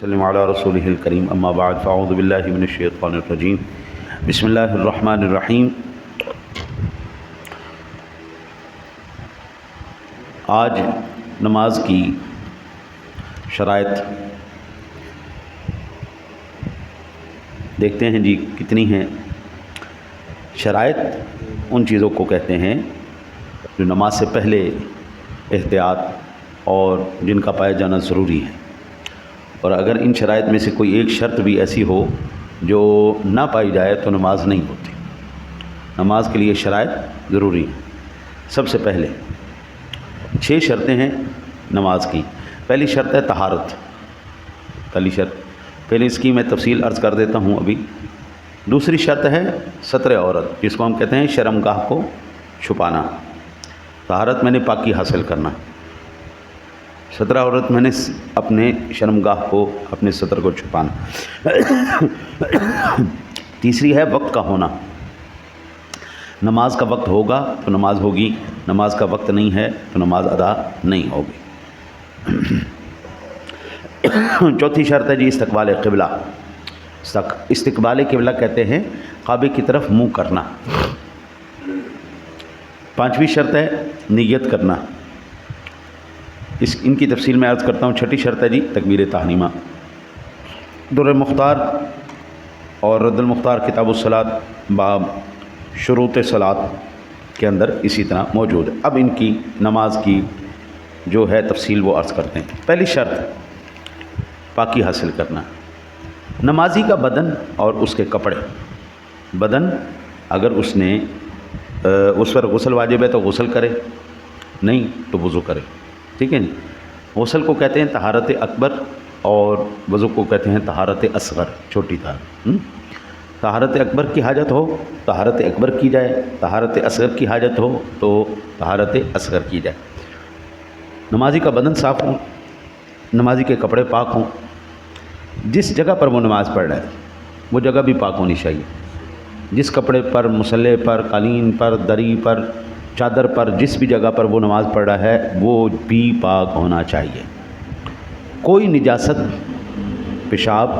وسلم علی رسولہ الکریم اما بعد فاعوذ باللہ من الشیطان الرجیم بسم اللہ الرحمن الرحیم۔ آج نماز کی شرائط دیکھتے ہیں جی کتنی ہیں۔ شرائط ان چیزوں کو کہتے ہیں جو نماز سے پہلے احتیاط اور جن کا پایا جانا ضروری ہے، اور اگر ان شرائط میں سے کوئی ایک شرط بھی ایسی ہو جو نہ پائی جائے تو نماز نہیں ہوتی۔ نماز کے لیے شرائط ضروری ہیں۔ سب سے پہلے 6 شرطیں ہیں نماز کی۔ پہلی شرط ہے طہارت۔ پہلی شرط پہلے اس کی میں تفصیل عرض کر دیتا ہوں ابھی۔ دوسری شرط ہے ستر عورت، جس کو ہم کہتے ہیں شرمگاہ کو چھپانا۔ طہارت میں نے پاکی حاصل کرنا، ستر عورت میں نے اپنے شرمگاہ کو، اپنے ستر کو چھپانا۔ تیسری ہے وقت کا ہونا۔ نماز کا وقت ہوگا تو نماز ہوگی، نماز کا وقت نہیں ہے تو نماز ادا نہیں ہوگی۔ چوتھی شرط ہے جی استقبال قبلہ۔ استقبال قبلہ کہتے ہیں کعبے کی طرف منہ کرنا۔ پانچویں شرط ہے نیت کرنا۔ ان کی تفصیل میں عرض کرتا ہوں۔ چھٹی شرط ہے جی تکبیر تحریمہ۔ در مختار اور رد المختار کتاب الصلاۃ باب شروط صلاۃ کے اندر اسی طرح موجود ہے۔ اب ان کی نماز کی جو ہے تفصیل وہ عرض کرتے ہیں۔ پہلی شرط پاکی حاصل کرنا۔ نمازی کا بدن اور اس کے کپڑے۔ بدن اگر اس پر غسل واجب ہے تو غسل کرے، نہیں تو وضو کرے، ٹھیک ہے جی۔ غسل کو کہتے ہیں طہارت اکبر اور وضو کو کہتے ہیں طہارت اصغر، چھوٹی طہارت۔ طہارت اکبر کی حاجت ہو طہارت اکبر کی جائے، طہارت اصغر کی حاجت ہو تو طہارت اصغر کی جائے۔ نمازی کا بدن صاف ہو، نمازی کے کپڑے پاک ہوں۔ جس جگہ پر وہ نماز پڑھ رہا ہے وہ جگہ بھی پاک ہونی چاہیے۔ جس کپڑے پر، مصلی پر، قالین پر، دری پر، چادر پر، جس بھی جگہ پر وہ نماز پڑھ رہا ہے وہ بھی پاک ہونا چاہیے۔ کوئی نجاست، پیشاب،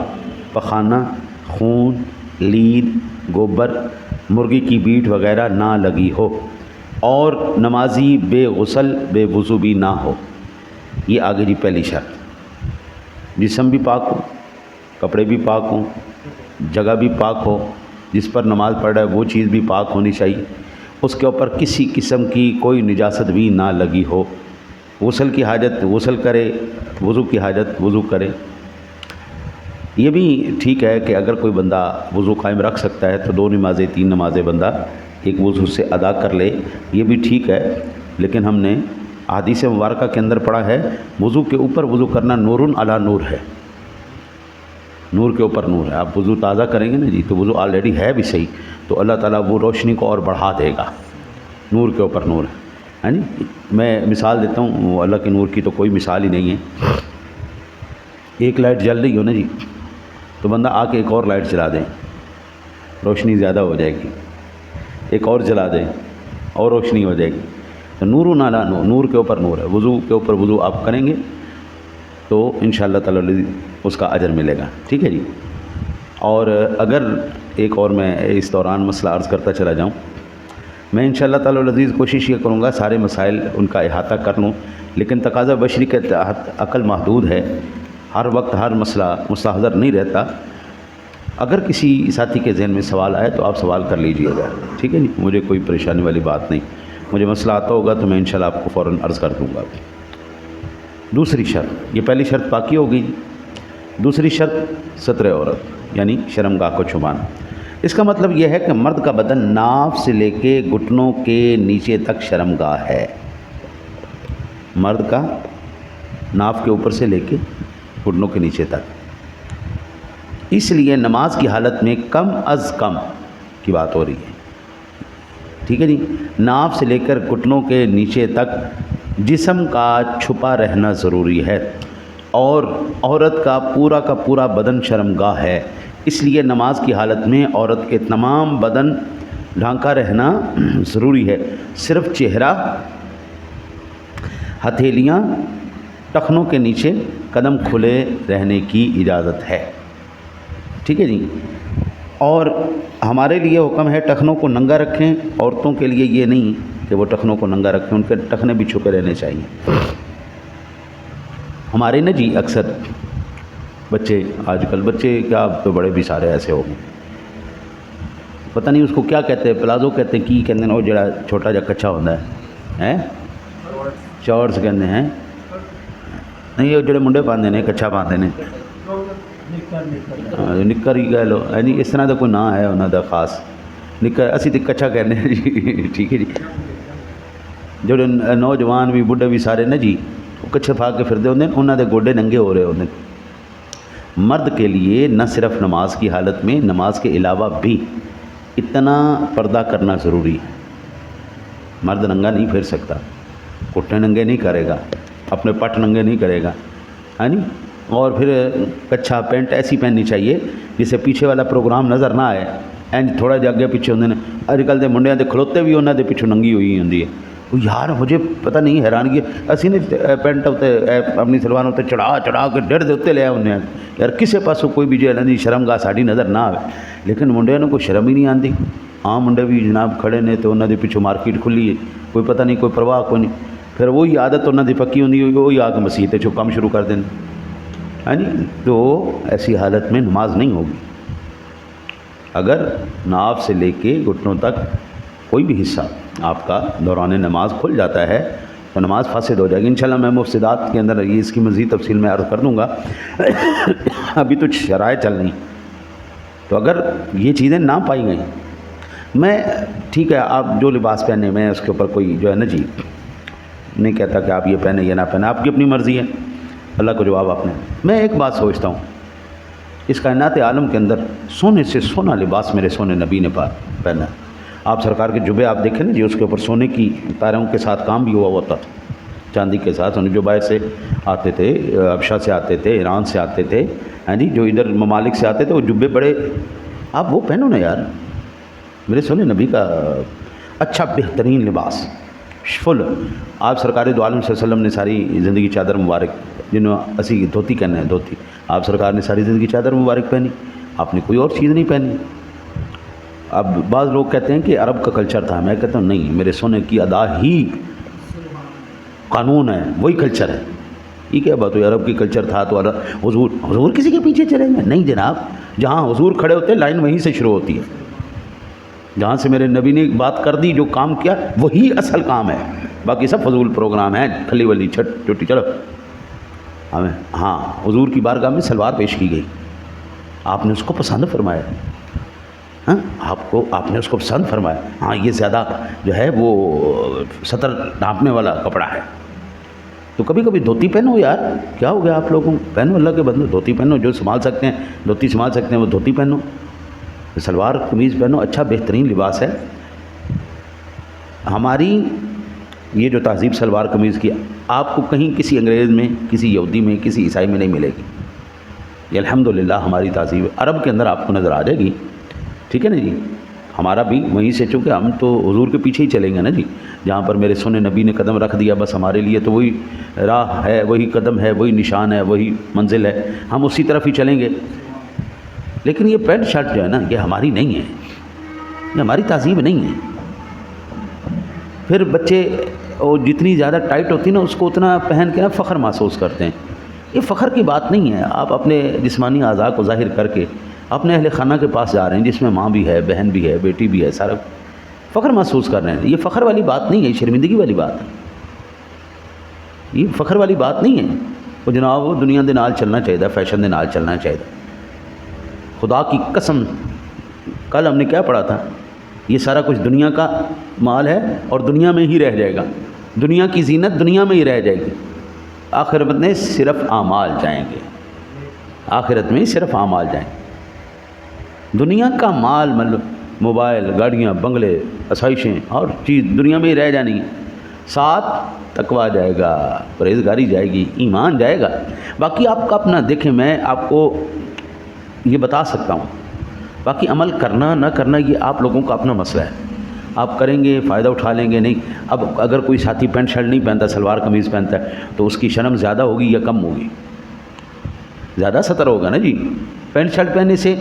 پخانہ، خون، لید، گوبر، مرغی کی بیٹ وغیرہ نہ لگی ہو، اور نمازی بے غسل بے وضو بھی نہ ہو۔ یہ آگے جی پہلی شرط۔ جسم بھی پاک ہو، کپڑے بھی پاک ہوں، جگہ بھی پاک ہو، جس پر نماز پڑھ رہا ہے وہ چیز بھی پاک ہونی چاہیے، اس کے اوپر کسی قسم کی کوئی نجاست بھی نہ لگی ہو۔ غسل کی حاجت غسل کرے، وضو کی حاجت وضو کرے۔ یہ بھی ٹھیک ہے کہ اگر کوئی بندہ وضو قائم رکھ سکتا ہے تو 2 نمازیں 3 نمازیں بندہ ایک وضو سے ادا کر لے، یہ بھی ٹھیک ہے۔ لیکن ہم نے احادیث مبارکہ کے اندر پڑھا ہے وضو کے اوپر وضو کرنا نور علی نور ہے، نور کے اوپر نور ہے۔ آپ وضو تازہ کریں گے نا جی تو وضو آلریڈی ہے بھی صحیح، تو اللہ تعالیٰ وہ روشنی کو اور بڑھا دے گا۔ نور کے اوپر نور ہے، ہاں جی۔ میں مثال دیتا ہوں، وہ اللہ کے نور کی تو کوئی مثال ہی نہیں ہے۔ ایک لائٹ جل رہی ہو نا جی تو بندہ آ کے ایک اور لائٹ جلا دے، روشنی زیادہ ہو جائے گی۔ ایک اور جلا دے اور روشنی ہو جائے گی۔ تو نور علی نور، نور کے اوپر نور ہے۔ وضو کے اوپر وضو آپ کریں گے تو انشاءاللہ تعالی اس کا اجر ملے گا، ٹھیک ہے جی۔ اور اگر ایک اور میں اس دوران مسئلہ عرض کرتا چلا جاؤں، میں انشاءاللہ تعالی العزیز کوشش یہ کروں گا سارے مسائل ان کا احاطہ کر لوں، لیکن تقاضا بشری کے تحت عقل محدود ہے، ہر وقت ہر مسئلہ مستحضر نہیں رہتا۔ اگر کسی ساتھی کے ذہن میں سوال آئے تو آپ سوال کر لیجئے گا، ٹھیک ہے جی۔ مجھے کوئی پریشانی والی بات نہیں، مجھے مسئلہ آتا ہوگا تو میں انشاءاللہ آپ کو فوراً عرض کر دوں گا۔ دوسری شرط، یہ پہلی شرط پاکی ہو گئی۔ دوسری شرط ستر عورت یعنی شرمگاہ کو چھپانا۔ اس کا مطلب یہ ہے کہ مرد کا بدن ناف سے لے کے گھٹنوں کے نیچے تک شرمگاہ ہے۔ مرد کا ناف کے اوپر سے لے کے گھٹنوں کے نیچے تک۔ اس لیے نماز کی حالت میں کم از کم کی بات ہو رہی ہے، ٹھیک ہے جی۔ ناف سے لے کر گھٹنوں کے نیچے تک جسم کا چھپا رہنا ضروری ہے، اور عورت کا پورا بدن شرمگاہ ہے۔ اس لیے نماز کی حالت میں عورت کے تمام بدن ڈھانکا رہنا ضروری ہے۔ صرف چہرہ، ہتھیلیاں ٹخنوں کے نیچے قدم کھلے رہنے کی اجازت ہے، ٹھیک ہے جی۔ اور ہمارے لیے حکم ہے ٹخنوں کو ننگا رکھیں، عورتوں کے لیے یہ نہیں کہ وہ ٹخنوں کو ننگا رکھیں، ان کے ٹخنے بھی چھپے رہنے چاہیے۔ ہمارے نا جی اکثر بچے، آج کل بچے کیا، اب تو بڑے بھی سارے ایسے ہو گئے، پتہ نہیں اس کو کیا کہتے ہیں، پلازو کہتے ہیں، کی کہتے ہیں، وہ جڑا چھوٹا جا کچھا ہوتا ہے شارٹس کہتے ہیں، نہیں وہ جڑے منڈے پاندے نے کچھا پاندے نے، نکر ہی کہہ لو، یعنی اس طرح کا کوئی نام ہے انہوں دا خاص، نکر اسی تو کچھا کہنے ہیں جی، ٹھیک ہے جی۔ جڑے نوجوان بھی بڈھے بھی سارے نا جی وہ کچھے پا کے پھردے ہوندے ہیں، انہوں دے گوڈے ننگے ہو رہے ہوندے ہیں۔ مرد کے لیے نہ صرف نماز کی حالت میں، نماز کے علاوہ بھی اتنا پردہ کرنا ضروری ہے۔ مرد ننگا نہیں پھر سکتا، گھٹنے ننگے نہیں کرے گا، اپنے پٹ ننگے نہیں کرے گا، ہاں جی۔ اور پھر کچھا پینٹ ایسی پہننی چاہیے جسے پیچھے والا پروگرام نظر نہ آئے، اینج تھوڑا جا اگے پیچھے ہوندے نے۔ اج کل دے منڈیاں دے کھلوتے بھی انہاں دے پیچھے ننگی ہوئی ہوندی ہے۔ وہ یار مجھے پتہ نہیں، حیرانگی اسی نے پینٹ اتنے اپنی سلوار اتنے چڑھا کے ڈڑھ دے اتنے لیا ہونے ہیں یار، کسے پاسوں کوئی بھی جو ہے شرم گاہ ساڈی نظر نہ آئے، لیکن منڈیاں نوں کوئی شرم ہی نہیں آتی۔ ہاں منڈے بھی جناب کھڑے نے تو انہاں دے پیچھے مارکیٹ کھلی ہے، کوئی پتہ نہیں، کوئی پرواہ کوئی نہیں، پھر وہی عادت انہاں دی پکی ہوندی، وہی آ کے مسیح تے کام شروع کر دیں، ہاں جی۔ تو ایسی حالت میں نماز نہیں ہوگی۔ اگر ناف سے لے کے گھٹنوں تک کوئی بھی حصہ آپ کا دوران نماز کھل جاتا ہے تو نماز فاسد ہو جائے گی۔ انشاءاللہ میں مفسدات کے اندر یہ اس کی مزید تفصیل میں عرض کر دوں گا، ابھی تو شرائط چل رہی۔ تو اگر یہ چیزیں نہ پائی گئیں، میں ٹھیک ہے آپ جو لباس پہنے، میں اس کے اوپر کوئی جو ہے نا جی نہیں کہتا کہ آپ یہ پہنے یا نہ پہنے، آپ کی اپنی مرضی ہے، اللہ کو جواب آپ نے۔ میں ایک بات سوچتا ہوں، اس کائنات عالم کے اندر سونے سے سونا لباس میرے سونے نبی نے پہنا۔ آپ سرکار کے جبے آپ دیکھیں نا جی، اس کے اوپر سونے کی تاروں کے ساتھ کام بھی ہوا ہوتا تھا، چاندی کے ساتھ، جو باہر سے آتے تھے، حبشہ سے آتے تھے، ایران سے آتے تھے، ہاں جی، جو ادھر ممالک سے آتے تھے، وہ جبے بڑے، آپ وہ پہنو نا یار، میرے سونے نبی کا اچھا بہترین لباس فل۔ آپ سرکار دو عالم صلی اللہ علیہ وسلم نے ساری زندگی چادر مبارک، جنہوں اسی دھوتی کہنا ہے، دھوتی، آپ سرکار نے ساری زندگی چادر مبارک پہنی، آپ نے کوئی اور چیز نہیں پہنی۔ اب بعض لوگ کہتے ہیں کہ عرب کا کلچر تھا، میں کہتا ہوں نہیں، میرے سونے کی ادا ہی قانون ہے، وہی کلچر ہے۔ یہ کیا بات ہوئی عرب کی کلچر تھا تو حضور کسی کے پیچھے چلیں گے؟ نہیں جناب، جہاں حضور کھڑے ہوتے ہیں لائن وہیں سے شروع ہوتی ہے، جہاں سے میرے نبی نے بات کر دی، جو کام کیا وہی اصل کام ہے، باقی سب فضول پروگرام ہے، کھلی ولی چھٹی چلو ہمیں۔ ہاں حضور کی بارگاہ میں سلوار پیش کی گئی، آپ نے اس کو پسند فرمایا، ہاں آپ نے اس کو پسند فرمایا، ہاں یہ زیادہ جو ہے وہ سطر ڈھانپنے والا کپڑا ہے، تو کبھی کبھی دھوتی پہنو یار، کیا ہو گیا آپ لوگوں، پہنو اللہ کے بندے، دھوتی پہنو، جو سنبھال سکتے ہیں دھوتی سنبھال سکتے ہیں وہ دھوتی پہنو، سلوار قمیض پہنو، اچھا بہترین لباس ہے۔ ہماری یہ جو تہذیب سلوار قمیض کی، آپ کو کہیں کسی انگریز میں، کسی یہودی میں، کسی عیسائی میں نہیں ملے گی، یہ الحمدللہ ہماری تہذیب عرب کے اندر آپ کو نظر آ جائے گی، ٹھیک ہے نا جی۔ ہمارا بھی وہیں سے، چونکہ ہم تو حضور کے پیچھے ہی چلیں گے نا جی، جہاں پر میرے سونے نبی نے قدم رکھ دیا بس ہمارے لیے تو وہی راہ ہے، وہی قدم ہے، وہی نشان ہے، وہی منزل ہے، ہم اسی طرف ہی چلیں گے۔ لیکن یہ پینٹ شرٹ جو ہے نا، یہ ہماری نہیں ہے، یہ ہماری تہذیب نہیں ہے۔ پھر بچے اور جتنی زیادہ ٹائٹ ہوتی نا، اس کو اتنا پہن کے نا فخر محسوس کرتے ہیں، یہ فخر کی بات نہیں ہے۔ آپ اپنے جسمانی اعضاء کو ظاہر کر کے اپنے اہل خانہ کے پاس جا رہے ہیں، جس میں ماں بھی ہے، بہن بھی ہے، بیٹی بھی ہے، سارا فخر محسوس کر رہے ہیں، یہ فخر والی بات نہیں ہے، شرمندگی والی بات ہے، یہ فخر والی بات نہیں ہے۔ وہ جناب وہ دنیا دے نال چلنا چاہیے، فیشن دے نال چلنا چاہیے۔ خدا کی قسم، کل ہم نے کیا پڑھا تھا، یہ سارا کچھ دنیا کا مال ہے اور دنیا میں ہی رہ جائے گا، دنیا کی زینت دنیا میں ہی رہ جائے گی، آخرت میں صرف اعمال جائیں گے، آخرت میں صرف اعمال جائیں گے۔ دنیا کا مال مطلب موبائل، گاڑیاں، بنگلے، آسائشیں اور چیز دنیا میں ہی رہ جانی، ساتھ تقویٰ جائے گا، پرہیزگاری جائے گی، ایمان جائے گا۔ باقی آپ کا اپنا دیکھیں، میں آپ کو یہ بتا سکتا ہوں، باقی عمل کرنا نہ کرنا یہ آپ لوگوں کا اپنا مسئلہ ہے۔ آپ کریں گے فائدہ اٹھا لیں گے نہیں. اب اگر کوئی ساتھی پینٹ شرٹ نہیں پہنتا, سلوار قمیض پہنتا ہے, تو اس کی شرم زیادہ ہوگی یا کم ہوگی؟ زیادہ ستر ہوگا نا جی. پینٹ شرٹ پہننے سے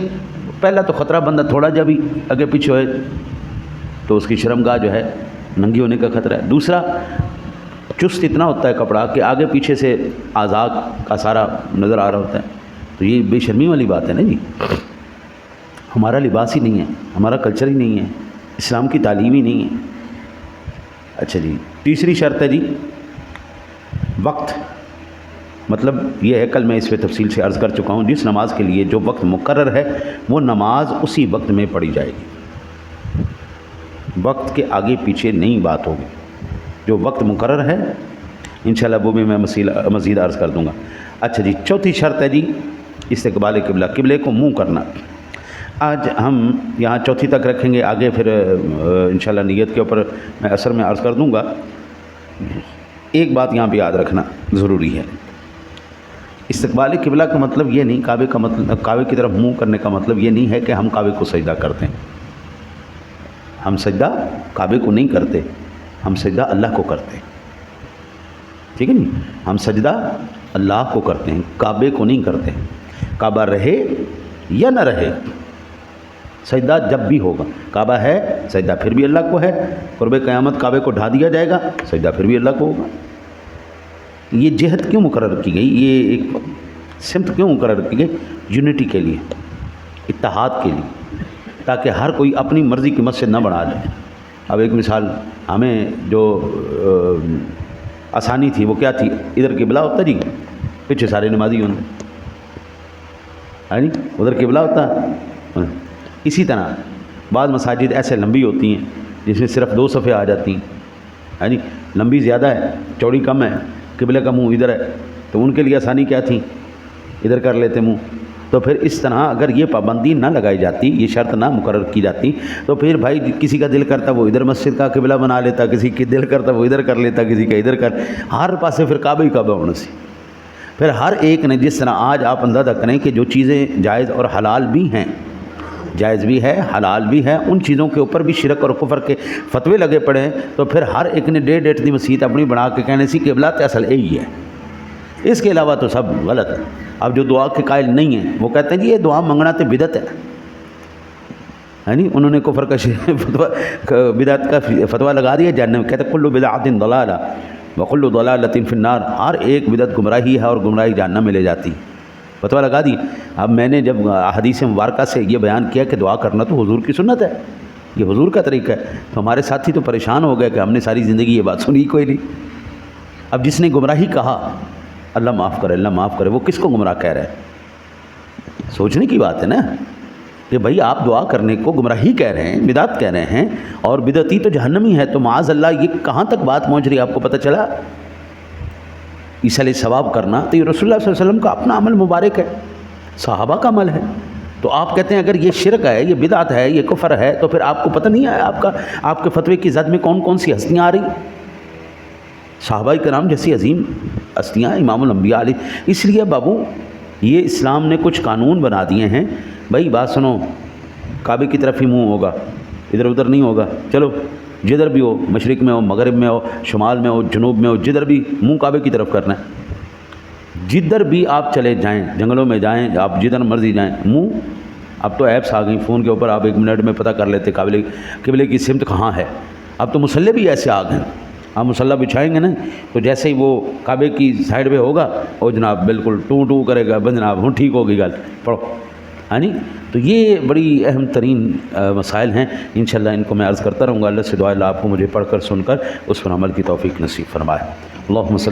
پہلا تو خطرہ بندہ تھوڑا جا بھی آگے پیچھے ہوئے تو اس کی شرمگاہ جو ہے ننگی ہونے کا خطرہ ہے. دوسرا, چست اتنا ہوتا ہے کپڑا کہ آگے پیچھے سے اعضاء کا سارا نظر آ رہا ہوتا ہے, تو یہ بے شرمی والی بات ہے نا جی. ہمارا لباس ہی نہیں ہے, ہمارا کلچر ہی نہیں ہے, اسلام کی تعلیم ہی نہیں ہے. اچھا جی, تیسری شرط ہے جی وقت. مطلب یہ ہے, کل میں اس پہ تفصیل سے عرض کر چکا ہوں, جس نماز کے لیے جو وقت مقرر ہے وہ نماز اسی وقت میں پڑھی جائے گی, وقت کے آگے پیچھے نہیں بات ہوگی. جو وقت مقرر ہے انشاءاللہ وہ بھی میں مزید عرض کر دوں گا. اچھا جی, چوتھی شرط ہے جی استقبال قبلہ, قبلے کو منہ کرنا. آج ہم یہاں چوتھی تک رکھیں گے, آگے پھر انشاءاللہ نیت کے اوپر میں اثر میں عرض کر دوں گا. ایک بات یہاں پہ یاد رکھنا ضروری ہے, استقبال قبلہ کا مطلب یہ نہیں, کعبے کا مطلب, کعبے کی طرف منہ کرنے کا مطلب یہ نہیں ہے کہ ہم کعبے کو سجدہ کرتے ہیں. ہم سجدہ کعبے کو نہیں کرتے, ہم سجدہ اللہ کو کرتے ہیں. ٹھیک ہے نہیں, ہم سجدہ اللہ کو کرتے ہیں, کعبے کو نہیں کرتے. کعبہ رہے یا نہ رہے, سجدہ جب بھی ہوگا. کعبہ ہے, سجدہ پھر بھی اللہ کو ہے. قرب قیامت کعبے کو ڈھا دیا جائے گا, سجدہ پھر بھی اللہ کو ہوگا. یہ جہت کیوں مقرر کی گئی, یہ ایک سمت کیوں مقرر کی گئی؟ یونٹی کے لیے, اتحاد کے لیے, تاکہ ہر کوئی اپنی مرضی کی مسجد نہ بنا لے. اب ایک مثال, ہمیں جو آسانی تھی وہ کیا تھی, ادھر قبلہ ہوتا جی, پیچھے سارے نمازی ہوں جی, ادھر قبلہ ہوتا. اسی طرح بعض مساجد ایسے لمبی ہوتی ہیں جس میں صرف 2 صفحے آ جاتی ہیں جی, لمبی زیادہ ہے چوڑی کم ہے, قبلے کا منہ ادھر ہے, تو ان کے لیے آسانی کیا تھی, ادھر کر لیتے منہ. تو پھر اس طرح اگر یہ پابندی نہ لگائی جاتی, یہ شرط نہ مقرر کی جاتی, تو پھر بھائی کسی کا دل کرتا وہ ادھر مسجد کا قبلہ بنا لیتا, کسی کی دل کرتا وہ ادھر کر لیتا, کسی کا ادھر کر, ہر پاسے پھر کعبہ ہی کعبہ ہونے سے. پھر ہر ایک نے, جس طرح آج آپ اندازہ کریں کہ جو چیزیں جائز اور حلال بھی ہیں, جائز بھی ہے حلال بھی ہے, ان چیزوں کے اوپر بھی شرک اور کفر کے فتوے لگے پڑے ہیں. تو پھر ہر ایک نے ڈیڑھ دی مسیت اپنی بنا کے کہنے سی قبلہ تے اصل یہی ہے, اس کے علاوہ تو سب غلط ہے. اب جو دعا کے قائل نہیں ہیں وہ کہتے ہیں جی یہ دعا منگنا تے بدعت ہے نہیں, انہوں نے کفر کا بدعت کا فتویٰ لگا دیا جہنم. کہتے ہیں کل بدعۃ ضلالہ وکل ضلالۃ فی النار, ہر ایک بدعت گمراہی ہے اور گمراہی جہنم میں لے جاتی, فتویٰ لگا دی. اب میں نے جب حدیث مبارکہ سے یہ بیان کیا کہ دعا کرنا تو حضور کی سنت ہے, یہ حضور کا طریقہ ہے, تو ہمارے ساتھی تو پریشان ہو گئے کہ ہم نے ساری زندگی یہ بات سنی کوئی نہیں. اب جس نے گمراہی کہا اللہ معاف کرے, اللہ معاف کرے, وہ کس کو گمراہ کہہ رہے ہیں؟ سوچنے کی بات ہے نا کہ بھائی آپ دعا کرنے کو گمراہی کہہ رہے ہیں, بدعت کہہ رہے ہیں, اور بدعتی تو جہنمی ہے. تو معاذ اللہ یہ کہاں تک بات پہنچ رہی ہے آپ کو پتہ چلا؟ ایصال ثواب کرنا تو یہ رسول اللہ صلی اللہ علیہ وسلم کا اپنا عمل مبارک ہے, صحابہ کا عمل ہے. تو آپ کہتے ہیں اگر یہ شرک ہے, یہ بدعت ہے, یہ کفر ہے, تو پھر آپ کو پتہ نہیں ہے آپ کے فتوے کی زد میں کون کون سی ہستیاں آ رہی, صحابہ کرام جیسی عظیم ہستیاں, امام الانبیاء علیہ. اس لیے بابو یہ اسلام نے کچھ قانون بنا دیے ہیں, بھائی بات سنو, کعبے کی طرف ہی منہ ہوگا, ادھر ادھر نہیں ہوگا. چلو جدھر بھی ہو, مشرق میں ہو, مغرب میں ہو, شمال میں ہو, جنوب میں ہو, جدھر بھی منہ کعبے کی طرف کرنا ہے. جدھر بھی آپ چلے جائیں, جنگلوں میں جائیں, آپ جدھر مرضی جائیں, منہ. اب تو ایپس آ گئیں فون کے اوپر, آپ 1 منٹ میں پتہ کر لیتے قبلے کی سمت کہاں ہے. اب تو مصلے بھی ایسے آ گئے, آپ مصلی بچھائیں گے نا تو جیسے ہی وہ کعبے کی سائڈ پہ ہوگا وہ جناب بالکل ٹو کرے گا, بس جناب ہوں ٹھیک ہوگی گل, پڑھو ہے نہیں. تو یہ بڑی اہم ترین مسائل ہیں, انشاءاللہ ان کو میں عرض کرتا رہوں گا. اللہ سے دعا اللہ آپ کو مجھے پڑھ کر سن کر اس پر عمل کی توفیق نصیب فرمائے. اللہم